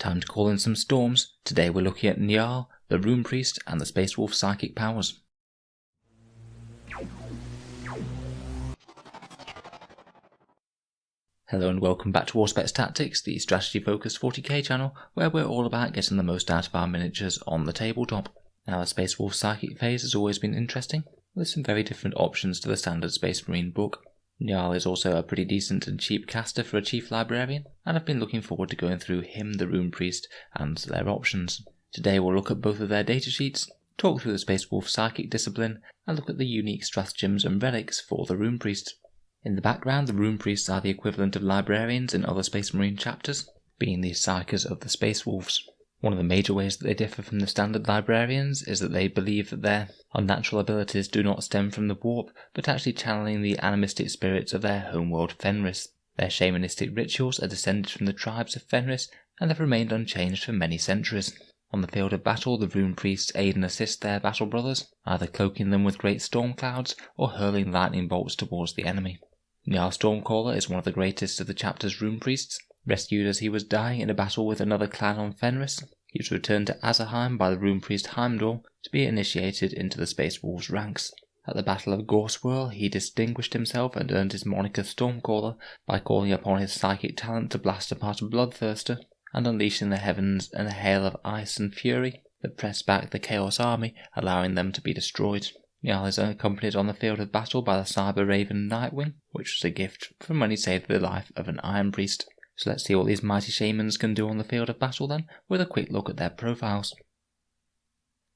Time to call in some storms. Today we're looking at Njal, the Rune Priest, and the Space Wolf psychic powers. Hello and welcome back to Auspex Tactics, the strategy focused 40k channel, where we're all about getting the most out of our miniatures on the tabletop. Now the Space Wolf psychic phase has always been interesting, with some very different options to the standard Space Marine book. Njal is also a pretty decent and cheap caster for a Chief Librarian, and I've been looking forward to going through him, the Rune Priest, and their options. Today we'll look at both of their datasheets, talk through the Space Wolf psychic discipline, and look at the unique stratagems and relics for the Rune Priest. In the background, the Rune Priests are the equivalent of librarians in other Space Marine chapters, being the psykers of the Space Wolves. One of the major ways that they differ from the standard librarians is that they believe that their unnatural abilities do not stem from the warp, but actually channeling the animistic spirits of their homeworld Fenris. Their shamanistic rituals are descended from the tribes of Fenris and have remained unchanged for many centuries. On the field of battle, the Rune Priests aid and assist their battle brothers, either cloaking them with great storm clouds or hurling lightning bolts towards the enemy. Njal Stormcaller is one of the greatest of the chapter's Rune Priests. Rescued as he was dying in a battle with another clan on Fenris, he was returned to Azerheim by the Rune Priest Heimdall to be initiated into the Space Wolves ranks. At the Battle of Gorswirl, he distinguished himself and earned his moniker Stormcaller by calling upon his psychic talent to blast apart a bloodthirster and unleashing the heavens in a hail of ice and fury that pressed back the Chaos Army, allowing them to be destroyed. Njal is accompanied on the field of battle by the Cyber Raven Nightwing, which was a gift from when he saved the life of an Iron Priest. So let's see what these mighty shamans can do on the field of battle then, with a quick look at their profiles.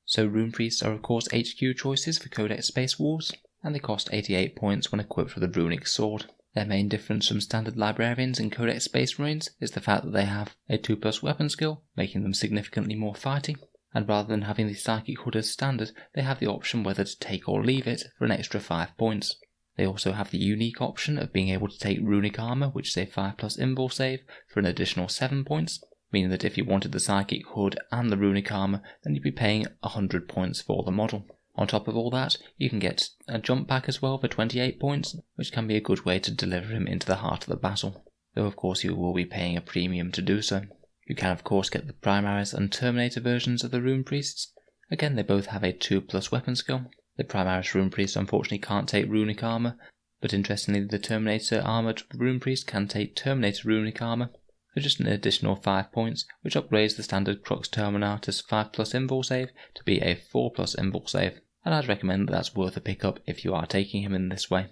So Rune Priests are of course HQ choices for Codex Space Wolves, and they cost 88 points when equipped with a runic sword. Their main difference from standard librarians in Codex Space Marines is the fact that they have a 2+ weapon skill, making them significantly more fighting, and rather than having the Psychic Hood as standard, they have the option whether to take or leave it for an extra 5 points. They also have the unique option of being able to take Runic Armor, which is a 5+ invul save, for an additional 7 points, meaning that if you wanted the Psychic Hood and the Runic Armor, then you'd be paying 100 points for the model. On top of all that, you can get a jump pack as well for 28 points, which can be a good way to deliver him into the heart of the battle, though of course you will be paying a premium to do so. You can of course get the Primaris and Terminator versions of the Rune Priests. Again, they both have a 2+ weapon skill. The Primaris Rune Priest unfortunately can't take Runic Armor, but interestingly the Terminator Armoured Rune Priest can take Terminator Runic Armor for just an additional 5 points, which upgrades the standard Crux Terminatus 5+ invul save to be a 4+ invul save, and I'd recommend that that's worth a pickup if you are taking him in this way.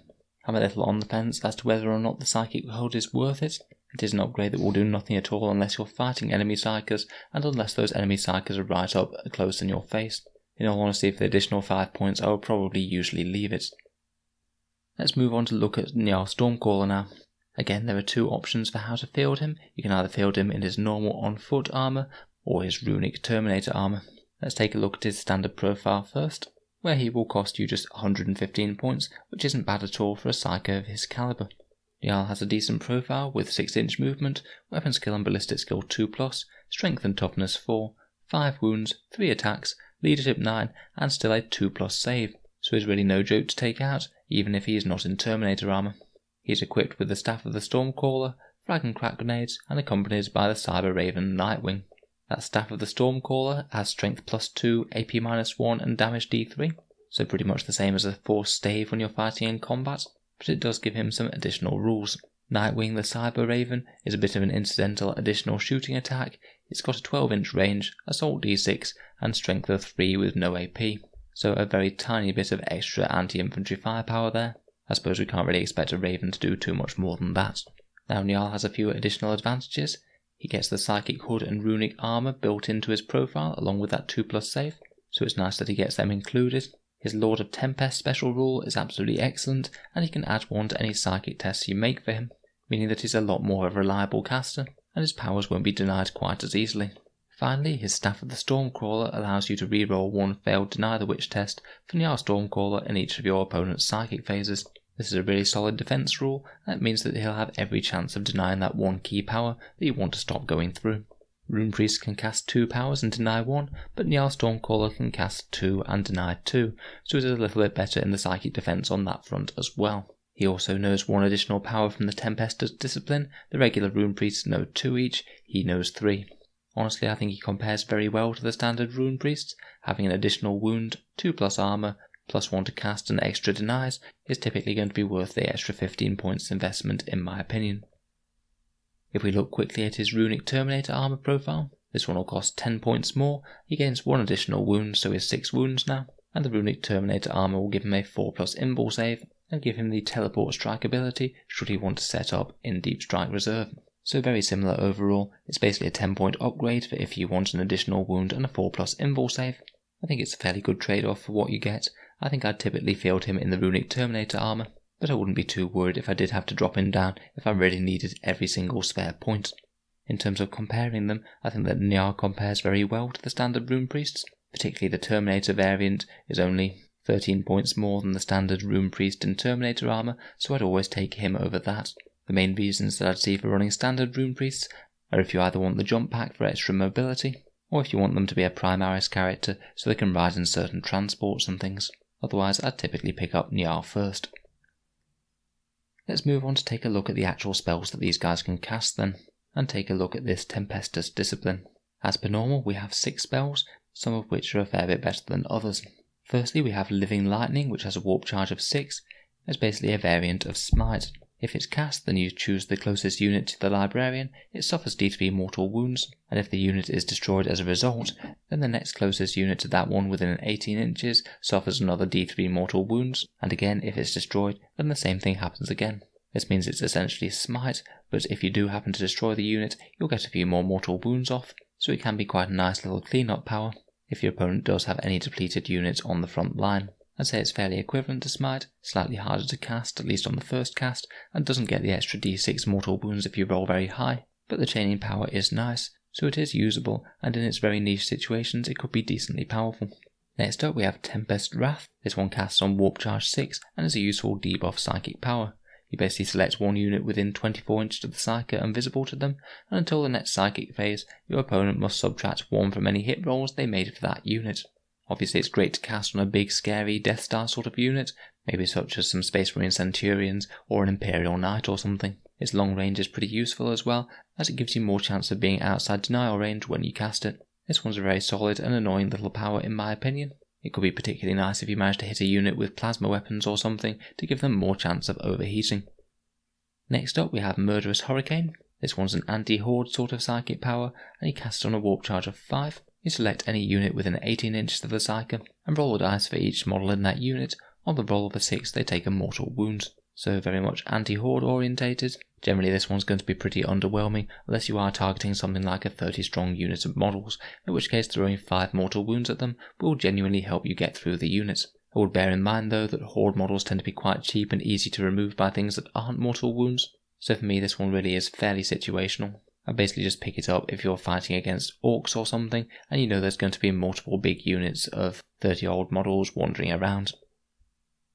I'm a little on the fence as to whether or not the Psychic Hood is worth it. It is an upgrade that will do nothing at all unless you're fighting enemy Psykers, and unless those enemy Psykers are right up close in your face. In all honesty, for the additional 5 points, I would probably usually leave it. Let's move on to look at Njal Stormcaller now. Again, there are two options for how to field him. You can either field him in his normal on-foot armour, or his runic Terminator armour. Let's take a look at his standard profile first, where he will cost you just 115 points, which isn't bad at all for a Psycho of his calibre. Njal has a decent profile with 6-inch movement, weapon skill and ballistic skill 2+, strength and toughness 4, 5 wounds, 3 attacks, leadership 9, and still a 2+ save, so he's really no joke to take out, even if he is not in Terminator armour. He is equipped with the Staff of the Stormcaller, frag and crack grenades, and accompanied by the Cyber Raven Nightwing. That Staff of the Stormcaller has strength +2, AP -1, and damage D3, so pretty much the same as a force stave when you're fighting in combat, but it does give him some additional rules. Nightwing the Cyber Raven is a bit of an incidental additional shooting attack. It's got a 12-inch range, assault D6, and strength of 3 with no AP, so a very tiny bit of extra anti-infantry firepower there. I suppose we can't really expect a Raven to do too much more than that. Now Njal has a few additional advantages. He gets the Psychic Hood and Runic Armour built into his profile along with that 2+ save, so it's nice that he gets them included. His Lord of Tempest special rule is absolutely excellent, and he can add one to any psychic tests you make for him, meaning that he's a lot more of a reliable caster, and his powers won't be denied quite as easily. Finally, his Staff of the Stormcaller allows you to reroll one failed Deny the Witch test for Njal Stormcaller in each of your opponent's psychic phases. This is a really solid defense rule, and it means that he'll have every chance of denying that one key power that you want to stop going through. Rune Priest can cast 2 powers and deny 1, but Njal Stormcaller can cast 2 and deny 2, so he's a little bit better in the psychic defense on that front as well. He also knows 1 additional power from the Tempestas discipline. The regular Rune Priests know 2 each, he knows 3. Honestly, I think he compares very well to the standard rune priests. Having an additional wound, 2+ armor, +1 to cast and extra denies is typically going to be worth the extra 15 points investment in my opinion. If we look quickly at his runic terminator armor profile, this one will cost 10 points more, he gains 1 additional wound so he has 6 wounds now, and the runic terminator armor will give him a 4+ invul save and give him the teleport strike ability should he want to set up in deep strike reserve. So very similar overall. It's basically a 10-point upgrade for if you want an additional wound and a 4+ invul save. I think it's a fairly good trade-off for what you get. I think I'd typically field him in the runic terminator armor, but I wouldn't be too worried if I did have to drop him down if I really needed every single spare point. In terms of comparing them, I think that Njal compares very well to the standard rune priests. Particularly the terminator variant is only 13 points more than the standard rune priest in terminator armor, so I'd always take him over that. The main reasons that I'd see for running standard rune priests are if you either want the jump pack for extra mobility, or if you want them to be a Primaris character so they can ride in certain transports and things. Otherwise I'd typically pick up Njal first. Let's move on to take a look at the actual spells that these guys can cast then, and take a look at this Tempestus discipline. As per normal, we have 6 spells, some of which are a fair bit better than others. Firstly, we have Living Lightning, which has a warp charge of 6. It's basically a variant of Smite. If it's cast, then you choose the closest unit to the librarian, it suffers D3 mortal wounds, and if the unit is destroyed as a result, then the next closest unit to that one within 18 inches suffers another D3 mortal wounds, and again if it's destroyed, then the same thing happens again. This means it's essentially Smite, but if you do happen to destroy the unit, you'll get a few more mortal wounds off, so it can be quite a nice little clean-up power if your opponent does have any depleted units on the front line. I'd say it's fairly equivalent to Smite, slightly harder to cast, at least on the first cast, and doesn't get the extra d6 mortal wounds if you roll very high, but the chaining power is nice, so it is usable, and in its very niche situations it could be decently powerful. Next up we have Tempest Wrath. This one casts on warp charge 6 and is a useful debuff psychic power. You basically select one unit within 24 inches of the psyker and visible to them, and until the next psychic phase, your opponent must subtract 1 from any hit rolls they made for that unit. Obviously it's great to cast on a big scary Death Star sort of unit, maybe such as some Space Marine Centurions or an Imperial Knight or something. Its long range is pretty useful as well, as it gives you more chance of being outside denial range when you cast it. This one's a very solid and annoying little power in my opinion. It could be particularly nice if you manage to hit a unit with plasma weapons or something to give them more chance of overheating. Next up we have Murderous Hurricane. This one's an anti-horde sort of psychic power, and you cast it on a warp charge of 5. You select any unit within 18 inches of the psyker, and roll a dice for each model in that unit. On the roll of a 6 they take a mortal wound. So very much anti-horde orientated. Generally this one's going to be pretty underwhelming, unless you are targeting something like a 30 strong unit of models, in which case throwing 5 mortal wounds at them will genuinely help you get through the unit. I would bear in mind though that horde models tend to be quite cheap and easy to remove by things that aren't mortal wounds, so for me this one really is fairly situational. I basically just pick it up if you're fighting against orcs or something and you know there's going to be multiple big units of 30 old models wandering around.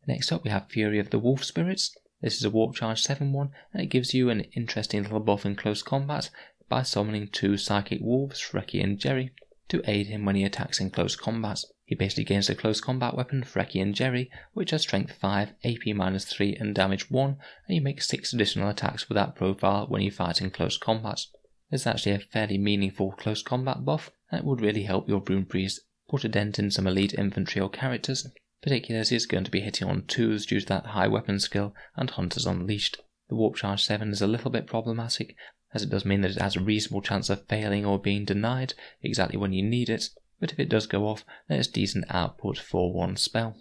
Next up we have Fury of the Wolf Spirits. This is a warp charge 7 one and it gives you an interesting little buff in close combat by summoning 2 psychic wolves, Freki and Jerry, to aid him when he attacks in close combat. He basically gains a close combat weapon, Freki and Jerry, which has strength 5, AP -3 and damage 1, and you make 6 additional attacks with that profile when you fight in close combat. This is actually a fairly meaningful close combat buff, and it would really help your Rune Priest put a dent in some elite infantry or characters, particularly as he is going to be hitting on 2s due to that high weapon skill and Hunters Unleashed. The Warp Charge 7 is a little bit problematic, as it does mean that it has a reasonable chance of failing or being denied exactly when you need it, but if it does go off, then it's decent output for one spell.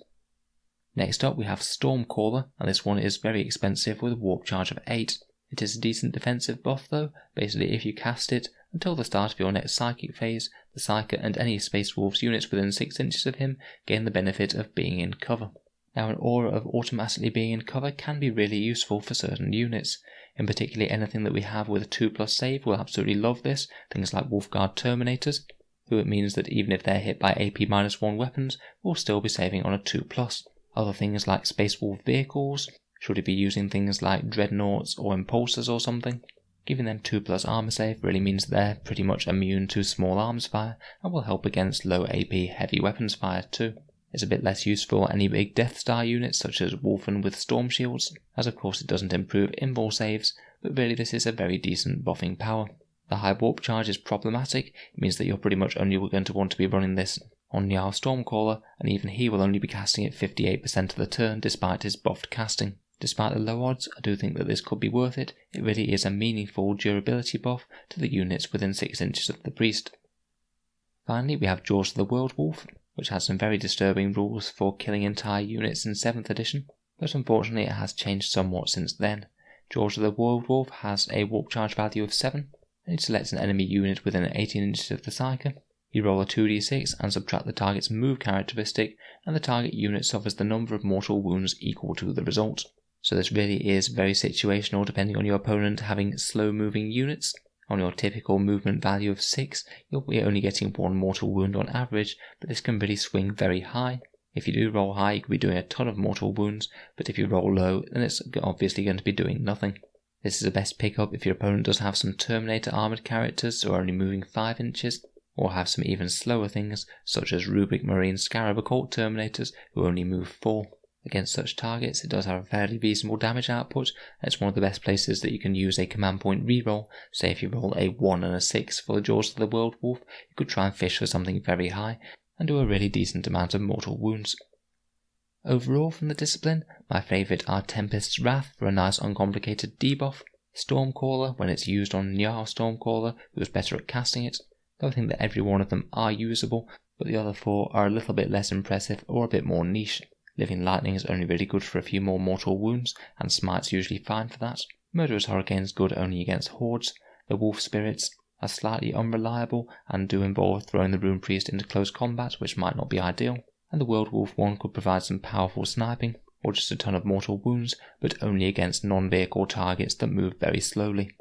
Next up we have Stormcaller, and this one is very expensive with a warp charge of 8. It is a decent defensive buff though. Basically if you cast it, until the start of your next psychic phase, the Psyker and any Space Wolves units within 6 inches of him gain the benefit of being in cover. Now an aura of automatically being in cover can be really useful for certain units. In particular anything that we have with a 2+ save will absolutely love this, things like Wolfguard Terminators, who it means that even if they're hit by AP -1 weapons, will still be saving on a 2+. Other things like Space Wolf vehicles, should it be using things like Dreadnoughts or Impulsors or something, giving them 2+ armor save really means they're pretty much immune to small arms fire and will help against low AP heavy weapons fire too. It's a bit less useful for any big Death Star units such as Wolfen with Storm Shields, as of course it doesn't improve invul saves, but really this is a very decent buffing power. The high warp charge is problematic. It means that you're pretty much only going to want to be running this on Njal Stormcaller, and even he will only be casting it 58% of the turn despite his buffed casting. Despite the low odds, I do think that this could be worth it. It really is a meaningful durability buff to the units within 6 inches of the priest. Finally, we have Jaws of the World Wolf, which has some very disturbing rules for killing entire units in 7th edition, but unfortunately it has changed somewhat since then. Jaws of the World Wolf has a warp charge value of 7, and it selects an enemy unit within 18 inches of the psyker. You roll a 2d6 and subtract the target's move characteristic, and the target unit suffers the number of mortal wounds equal to the result. So this really is very situational depending on your opponent having slow moving units. On your typical movement value of 6, you'll be only getting 1 mortal wound on average, but this can really swing very high. If you do roll high, you could be doing a ton of mortal wounds, but if you roll low, then it's obviously going to be doing nothing. This is the best pickup if your opponent does have some Terminator armoured characters who are only moving 5 inches, or have some even slower things, such as Rubric Marine Scarab Occult Terminators who only move 4. Against such targets, it does have a fairly reasonable damage output, and it's one of the best places that you can use a command point reroll. Say if you roll a 1 and a 6 for the Jaws of the World Wolf, you could try and fish for something very high, and do a really decent amount of mortal wounds. Overall from the discipline, my favourite are Tempest's Wrath for a nice uncomplicated debuff, Stormcaller when it's used on Njal Stormcaller, who is better at casting it, though I think that every one of them are usable, but the other 4 are a little bit less impressive or a bit more niche. Living Lightning is only really good for a few more mortal wounds, and Smite's usually fine for that. Murderous Hurricane is good only against hordes. The Wolf Spirits are slightly unreliable and do involve throwing the Rune Priest into close combat, which might not be ideal. And the World Wolf one could provide some powerful sniping, or just a ton of mortal wounds, but only against non-vehicle targets that move very slowly.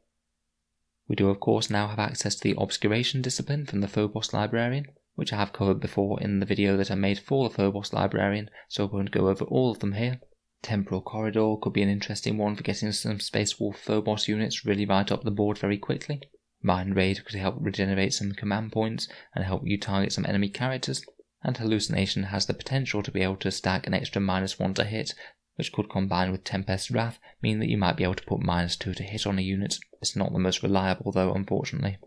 We do of course now have access to the Obscuration discipline from the Phobos Librarian, which I have covered before in the video that I made for the Phobos Librarian, so I won't go over all of them here. Temporal Corridor could be an interesting one for getting some Space Wolf Phobos units really right up the board very quickly. Mind Raid could help regenerate some command points and help you target some enemy characters, and Hallucination has the potential to be able to stack an extra -1 to hit, which could combine with Tempest's Wrath mean that you might be able to put -2 to hit on a unit. It's not the most reliable though, unfortunately.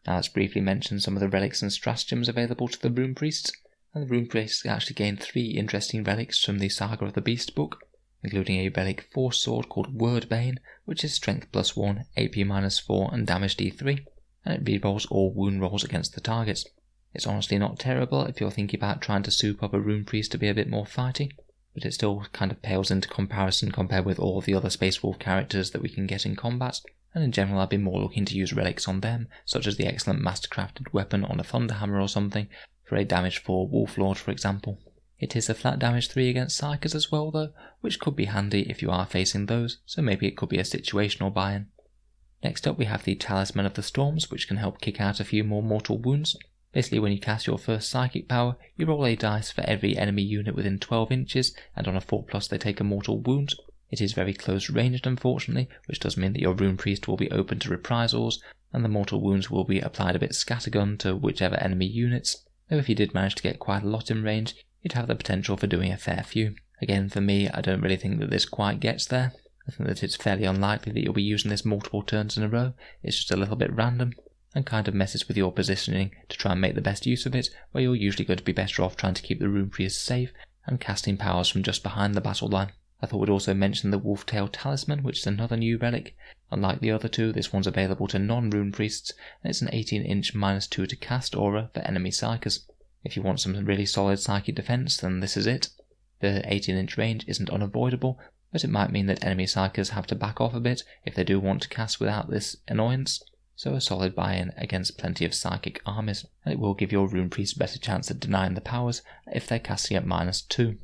Now let's briefly mention some of the relics and stratagems available to the Rune Priests, and the Rune Priests actually gained 3 interesting relics from the Saga of the Beast book, including a relic Force Sword called Wordbane, which is Strength +1, AP -4 and Damage D3, and it rerolls all wound rolls against the targets. It's honestly not terrible if you're thinking about trying to soup up a Rune Priest to be a bit more fighty, but it still kind of pales into comparison compared with all the other Space Wolf characters that we can get in combat, and in general I'd be more looking to use relics on them, such as the excellent mastercrafted weapon on a Thunderhammer or something, for a damage 4 Wolf Lord for example. It is a flat damage 3 against Psykers as well though, which could be handy if you are facing those, so maybe it could be a situational buy-in. Next up we have the Talisman of the Storms, which can help kick out a few more mortal wounds. Basically when you cast your first psychic power, you roll a dice for every enemy unit within 12 inches, and on a 4+ they take a mortal wound. It is very close ranged unfortunately, which does mean that your Rune Priest will be open to reprisals, and the mortal wounds will be applied a bit scattergun to whichever enemy units, though if you did manage to get quite a lot in range, you'd have the potential for doing a fair few. Again, for me, I don't really think that this quite gets there. I think that it's fairly unlikely that you'll be using this multiple turns in a row. It's just a little bit random, and kind of messes with your positioning to try and make the best use of it, where you're usually going to be better off trying to keep the Rune Priest safe and casting powers from just behind the battle line. I thought we'd also mention the Wolftail Talisman, which is another new relic. Unlike the other 2, this one's available to non-Rune Priests, and it's an 18-inch -2 to cast aura for enemy Psykers. If you want some really solid psychic defense, then this is it. The 18-inch range isn't unavoidable, but it might mean that enemy Psykers have to back off a bit if they do want to cast without this annoyance, so a solid buy-in against plenty of psychic armies, and it will give your Rune Priest a better chance at denying the powers if they're casting at -2.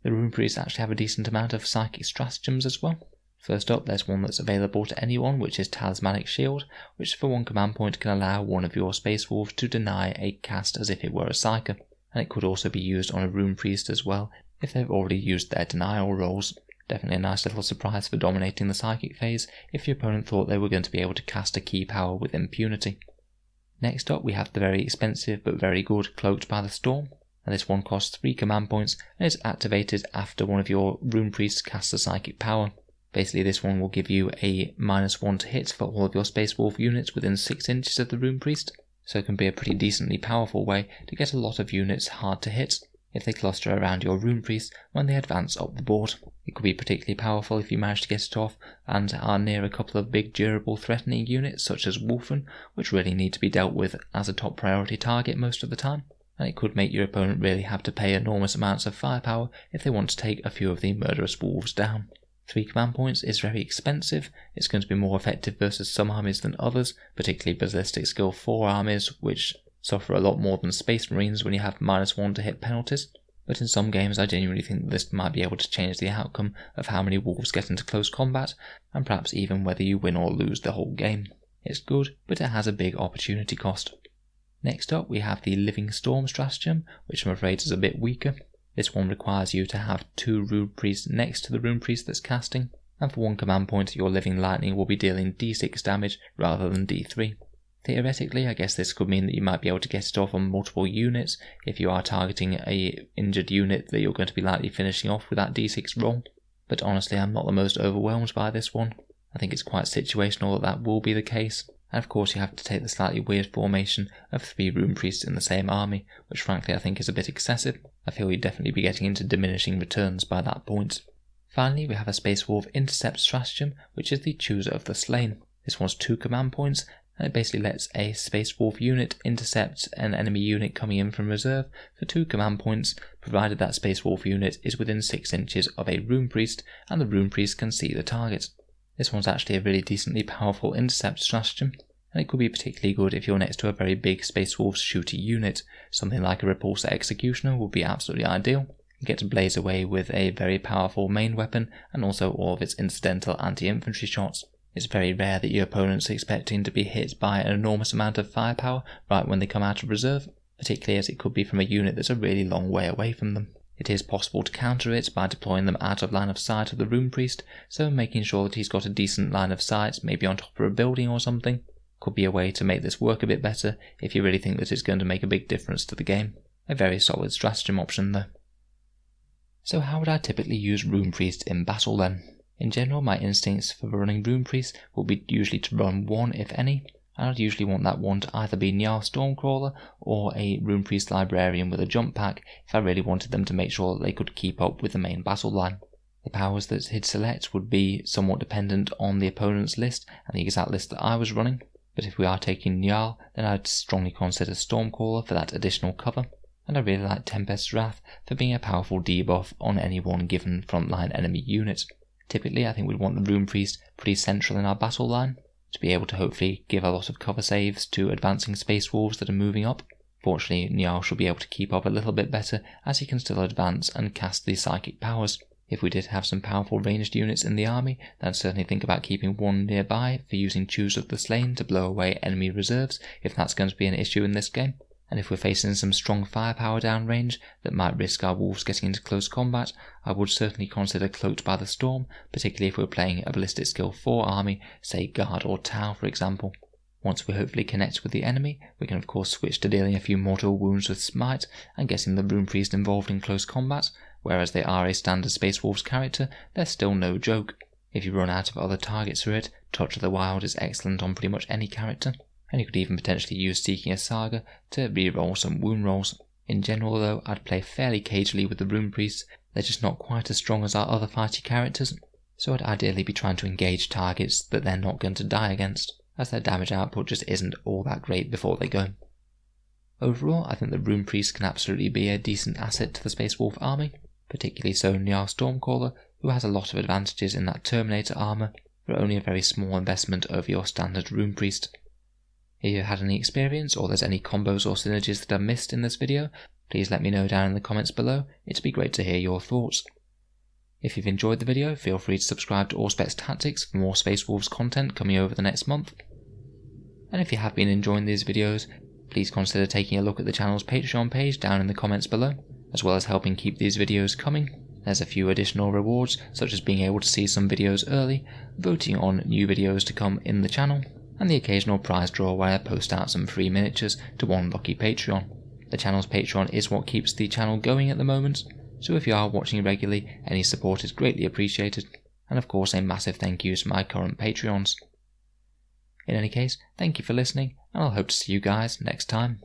The Rune Priests actually have a decent amount of psychic stratagems as well. First up, there's one that's available to anyone, which is Talismanic Shield, which for 1 command point can allow one of your Space Wolves to deny a cast as if it were a Psyker, and it could also be used on a Rune Priest as well, if they've already used their denial rolls. Definitely a nice little surprise for dominating the Psychic phase, if your opponent thought they were going to be able to cast a key power with impunity. Next up, we have the very expensive but very good Cloaked by the Storm, and this one costs 3 command points and is activated after one of your Rune Priests casts a psychic power. Basically this one will give you a -1 to hit for all of your Space Wolf units within 6 inches of the Rune Priest, so it can be a pretty decently powerful way to get a lot of units hard to hit if they cluster around your Rune Priest when they advance up the board. It could be particularly powerful if you manage to get it off and are near a couple of big durable threatening units such as Wolfen, which really need to be dealt with as a top priority target most of the time, and it could make your opponent really have to pay enormous amounts of firepower if they want to take a few of the murderous wolves down. 3 command points is very expensive. It's going to be more effective versus some armies than others, particularly Ballistic Skill 4 armies, which suffer a lot more than Space Marines when you have -1 to hit penalties. But in some games I genuinely think that this might be able to change the outcome of how many wolves get into close combat, and perhaps even whether you win or lose the whole game. It's good, but it has a big opportunity cost. Next up we have the Living Storm stratagem, which I'm afraid is a bit weaker. This one requires you to have 2 Rune Priests next to the Rune Priest that's casting, and for 1 command point your Living Lightning will be dealing d6 damage rather than d3. Theoretically, I guess this could mean that you might be able to get it off on multiple units if you are targeting a injured unit that you're going to be likely finishing off with that d6 roll, but honestly I'm not the most overwhelmed by this one. I think it's quite situational that will be the case, and of course you have to take the slightly weird formation of 3 Rune Priests in the same army, which frankly I think is a bit excessive. I feel you'd definitely be getting into diminishing returns by that point. Finally we have a Space Wolf Intercept stratagem, which is the Chooser of the Slain. This one's 2 command points, and it basically lets a Space Wolf unit intercept an enemy unit coming in from reserve for 2 command points, provided that Space Wolf unit is within 6 inches of a Rune Priest and the Rune Priest can see the target. This one's actually a really decently powerful intercept stratagem, and it could be particularly good if you're next to a very big Space Wolf shooter unit. Something like a Repulsor Executioner would be absolutely ideal. You get to blaze away with a very powerful main weapon and also all of its incidental anti-infantry shots. It's very rare that your opponent's expecting to be hit by an enormous amount of firepower right when they come out of reserve, particularly as it could be from a unit that's a really long way away from them. It is possible to counter it by deploying them out of line of sight of the Rune Priest, so making sure that he's got a decent line of sight, maybe on top of a building or something, could be a way to make this work a bit better if you really think that it's going to make a big difference to the game. A very solid stratagem option though. So how would I typically use Rune Priest in battle then? In general, my instincts for running Rune Priest will be usually to run 1 if any, and I'd usually want that one to either be Njal Stormcaller or a Rune Priest Librarian with a jump pack if I really wanted them to make sure that they could keep up with the main battle line. The powers that he'd select would be somewhat dependent on the opponent's list and the exact list that I was running, but if we are taking Njal, then I'd strongly consider Stormcaller for that additional cover, and I really like Tempestas Wrath for being a powerful debuff on any one given frontline enemy unit. Typically I think we'd want the Rune Priest pretty central in our battle line, to be able to hopefully give a lot of cover saves to advancing Space Wolves that are moving up. Fortunately Njal should be able to keep up a little bit better as he can still advance and cast these psychic powers. If we did have some powerful ranged units in the army, then I'd certainly think about keeping 1 nearby for using Chooser of the Slain to blow away enemy reserves if that's going to be an issue in this game. And if we're facing some strong firepower downrange that might risk our wolves getting into close combat, I would certainly consider Cloaked by the Storm, particularly if we're playing a Ballistic Skill 4 army, say Guard or Tau for example. Once we hopefully connect with the enemy, we can of course switch to dealing a few mortal wounds with Smite and getting the Rune Priest involved in close combat, whereas they are a standard Space Wolves character, they're still no joke. If you run out of other targets for it, Touch of the Wild is excellent on pretty much any character, and you could even potentially use Seeking a Saga to re-roll some wound rolls. In general though, I'd play fairly cagely with the Rune Priests. They're just not quite as strong as our other fighty characters, so I'd ideally be trying to engage targets that they're not going to die against, as their damage output just isn't all that great before they go. Overall, I think the Rune Priest can absolutely be a decent asset to the Space Wolf army, particularly so Njal Stormcaller, who has a lot of advantages in that Terminator armour for only a very small investment over your standard Rune Priest. If you've had any experience or there's any combos or synergies that I've missed in this video, please let me know down in the comments below. It'd be great to hear your thoughts. If you've enjoyed the video, feel free to subscribe to Auspex Tactics for more Space Wolves content coming over the next month. And if you have been enjoying these videos, please consider taking a look at the channel's Patreon page down in the comments below, as well as helping keep these videos coming. There's a few additional rewards, such as being able to see some videos early, voting on new videos to come in the channel, and the occasional prize draw where I post out some free miniatures to one lucky Patreon. The channel's Patreon is what keeps the channel going at the moment, so if you are watching regularly, any support is greatly appreciated. and of course a massive thank you to my current Patreons. In any case, thank you for listening, and I'll hope to see you guys next time.